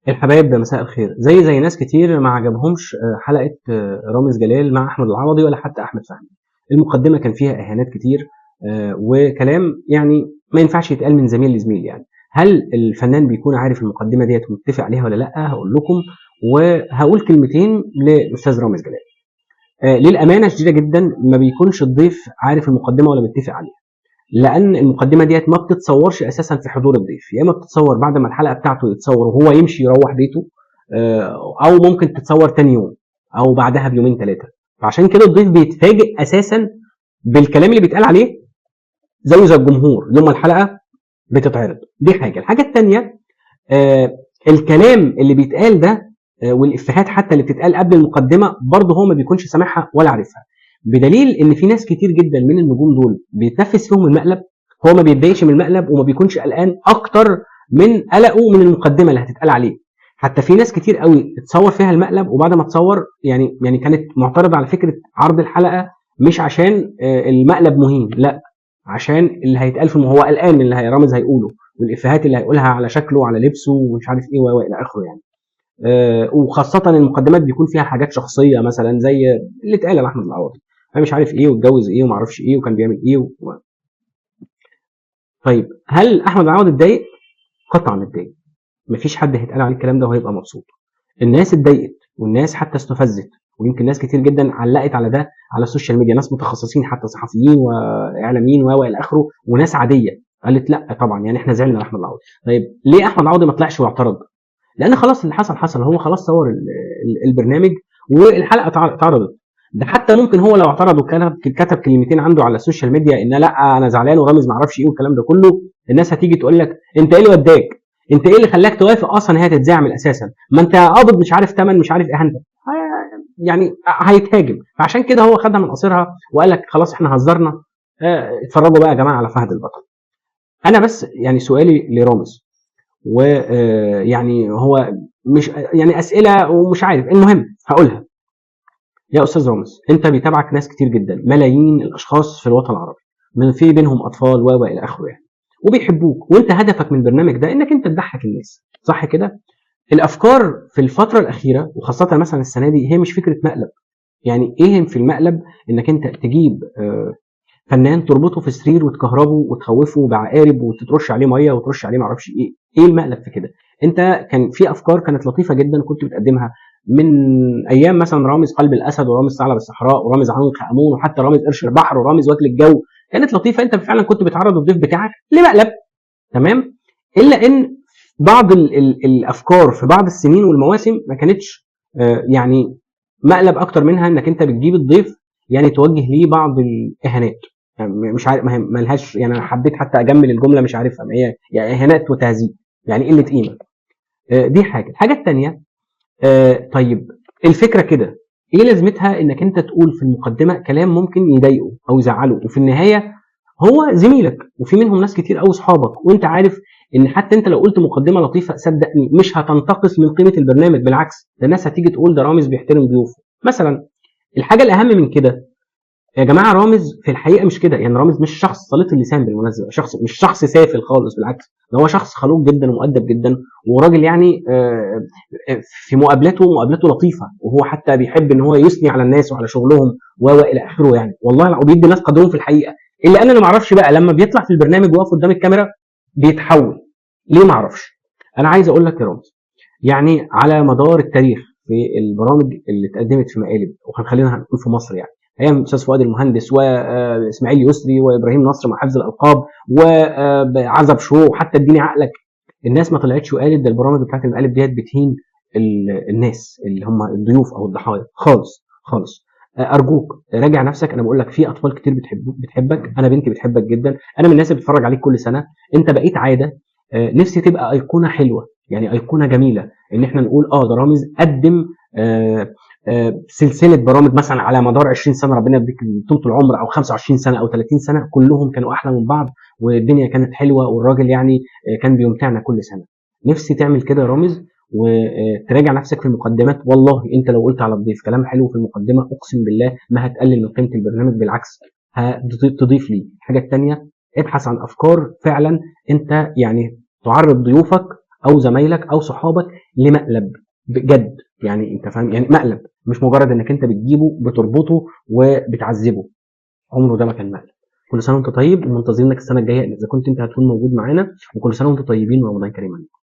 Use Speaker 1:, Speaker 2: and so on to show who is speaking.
Speaker 1: الحبايب مساء الخير. زي ناس كتير ما عجبهمش حلقة رامز جلال مع أحمد العوضي ولا حتى أحمد فهمي. المقدمة كان فيها إهانات كتير وكلام يعني ما ينفعش يتقال من زميل لزميل يعني. هل الفنان بيكون عارف المقدمة ديّة ومتّفق عليها والّا لأ؟ هاقول لكم، وهاقول كلمتين للأستاذ رامز جلال. للأمانة الشديدة جدًا ما بيكونش الضيف عارف المقدمة ولا متّفق عليها. لان المقدمه ديت ما بتتصورش اساسا في حضور الضيف، يا اما بتتصور بعد ما الحلقه بتاعته يتصور وهو يمشي يروح بيته، او ممكن تتصور تاني يوم او بعدها بيومين ثلاثه. فعشان كده الضيف بيتفاجئ اساسا بالكلام اللي بيتقال عليه زي الجمهور يوم ما الحلقه بتتعرض. دي حاجه. الحاجه الثانيه، الكلام اللي بيتقال ده والافيهات حتى اللي بتتقال قبل المقدمه برضه هو ما بيكونش سامعها ولا عارفها، بدليل ان في ناس كتير جدا من النجوم دول بيتنفس فيهم المقلب. هو ما بيتضايقش من المقلب وما بيكونش قلقان اكتر من قلقه من المقدمه اللي هتتقال عليه. حتى في ناس كتير قوي اتصور فيها المقلب وبعد ما تصور يعني كانت معترضه على فكره عرض الحلقه، مش عشان المقلب مهين، لا، عشان اللي هيتقال في هو قلقان من اللي رامز هيقوله والافيهات اللي هيقولها على شكله وعلى لبسه ومش عارف ايه والى اخره يعني. وخاصه المقدمات بيكون فيها حاجات شخصيه مثلا زي اللي اتقال لاحمد العوضي، انا مش عارف ايه واتجوز ايه وما اعرفش ايه وكان بيعمل ايه طيب هل احمد العوضي اتضايق؟ قطعا اتضايق. مفيش حد هيتقال عليه الكلام ده وهيبقى مبسوط. الناس اتضايقت والناس حتى استفزت، ويمكن ناس كتير جدا علقت على ده على السوشيال ميديا، ناس متخصصين حتى صحفيين واعلاميين والى اخره، وناس عاديه قالت لا طبعا يعني احنا زعلنا لاحمد العوضي. طيب ليه احمد العوضي ما طلعش واعترض؟ لان خلاص اللي حصل حصل، هو خلاص صور البرنامج والحلقه اتعرضت. ده حتى ممكن هو لو اعترض وكتب كلمتين عنده على السوشيال ميديا ان لا انا زعلان ورامز ما اعرفش ايه والكلام ده كله، الناس هتيجي تقول لك انت ايه اللي وداك؟ انت ايه اللي خلاك توافق اصلا هي تتذاع من اساسا؟ ما انت قابض مش عارف ثمن مش عارف ايه انت يعني هيتهاجم. فعشان كده هو خدها من قصيرها وقال لك خلاص احنا هزرنا، اتفرجوا بقى يا جماعه على فهد البطل. انا بس يعني سؤالي لرامز، ويعني هو مش يعني اسئله ومش عارف، المهم هقولها. يا استاذ رامز، انت بيتابعك ناس كتير جدا، ملايين الاشخاص في الوطن العربي، من في بينهم اطفال والى اخره يعني، وبيحبوك، وانت هدفك من البرنامج ده انك انت تضحك الناس، صح كده؟ الافكار في الفتره الاخيره وخاصه مثلا السنه دي هي مش فكره مقلب. يعني ايه في المقلب؟ انك انت تجيب فنان تربطه في سرير وتكهربه وتخوفه بعقارب وترش عليه ميه وترش عليه معرفش ايه. ايه المقلب في كده؟ انت كان في افكار كانت لطيفه جدا كنت بتقدمها من ايام مثلا رامز قلب الاسد ورامز ثعلب الصحراء ورامز عنق امون وحتى رامز قرش البحر ورامز واكل الجو، كانت لطيفه. انت فعلا كنت بتعرض الضيف بتاعك لمقلب، تمام. الا ان بعض ال الافكار في بعض السنين والمواسم ما كانتش يعني مقلب اكتر منها انك انت بتجيب الضيف يعني توجه ليه بعض الاهانات. يعني مش عارف، ما لهاش يعني، انا حبيت حتى اجمل الجمله مش عارفها، ما هي يعني اهانات وتهذيب، يعني قله قيمه. دي حاجه. الحاجه الثانيه، طيب الفكره كده ايه لازمتها انك انت تقول في المقدمه كلام ممكن يضايقه او يزعله، وفي النهايه هو زميلك وفي منهم ناس كتير قوي صحابك، وانت عارف ان حتى انت لو قلت مقدمه لطيفه صدقني مش هتنتقص من قيمه البرنامج، بالعكس ده الناس هتيجي تقول ده رامز بيحترم ضيوفه مثلا. الحاجه الاهم من كده يا جماعه، رامز في الحقيقه مش كده. يعني رامز مش شخص سليط اللسان بالمناسبه، مش شخص سافل خالص، بالعكس ده هو شخص خلوق جدا ومؤدب جدا وراجل يعني في مقابلته لطيفه، وهو حتى بيحب ان هو يثني على الناس وعلى شغلهم والى اخره يعني، والله وبيدي الناس قدرهم في الحقيقه. الا انا اللي ما اعرفش بقى لما بيطلع في البرنامج ويقف قدام الكاميرا بيتحول ليه، ما اعرفش. انا عايز اقول لك يا رامز، يعني على مدار التاريخ في البرامج اللي اتقدمت في مقالب، وهنخلينا هنقول في مصر يعني، ايام استاذ فؤاد المهندس واسماعيل يسري وابراهيم نصر مع حفظ الالقاب وعزب شو وحتى اديني عقلك، الناس ما طلعتش وقالت ده البرامج بتاعت المقالب ديت بتهين الناس اللي هم الضيوف او الضحايا خالص خالص. ارجوك راجع نفسك. انا بقول لك في اطفال كتير بتحبك، انا بنتي بتحبك جدا، انا من الناس اللي بتتفرج عليك كل سنه، انت بقيت عاده. نفسي تبقى ايقونه حلوه، يعني ايقونه جميله، ان احنا نقول ده رامز قدم سلسله برامج مثلا على مدار 20 سنه، ربنا يديك طول العمر، او 25 سنه او 30 سنه، كلهم كانوا احلى من بعض والدنيا كانت حلوه والراجل يعني كان بيمتعنا كل سنه. نفسي تعمل كده يا رامز وتراجع نفسك في المقدمات. والله انت لو قلت على الضيف كلام حلو في المقدمه اقسم بالله ما هتقلل من قيمه البرنامج، بالعكس هتضيف ليه. الحاجه الثانيه، ابحث عن افكار فعلا انت يعني تعرض ضيوفك او زمايلك او صحابك لمقلب بجد. يعني انت فاهم، يعني مقلب مش مجرد انك انت بتجيبه بتربطه وبتعذبه، عمره ده ما كان مقلب. كل سنه وانت طيب، ومنتظرينك السنه الجايه اذا كنت انت هتكون موجود معانا، وكل سنه وانتم طيبين ورمضان كريم عليكم.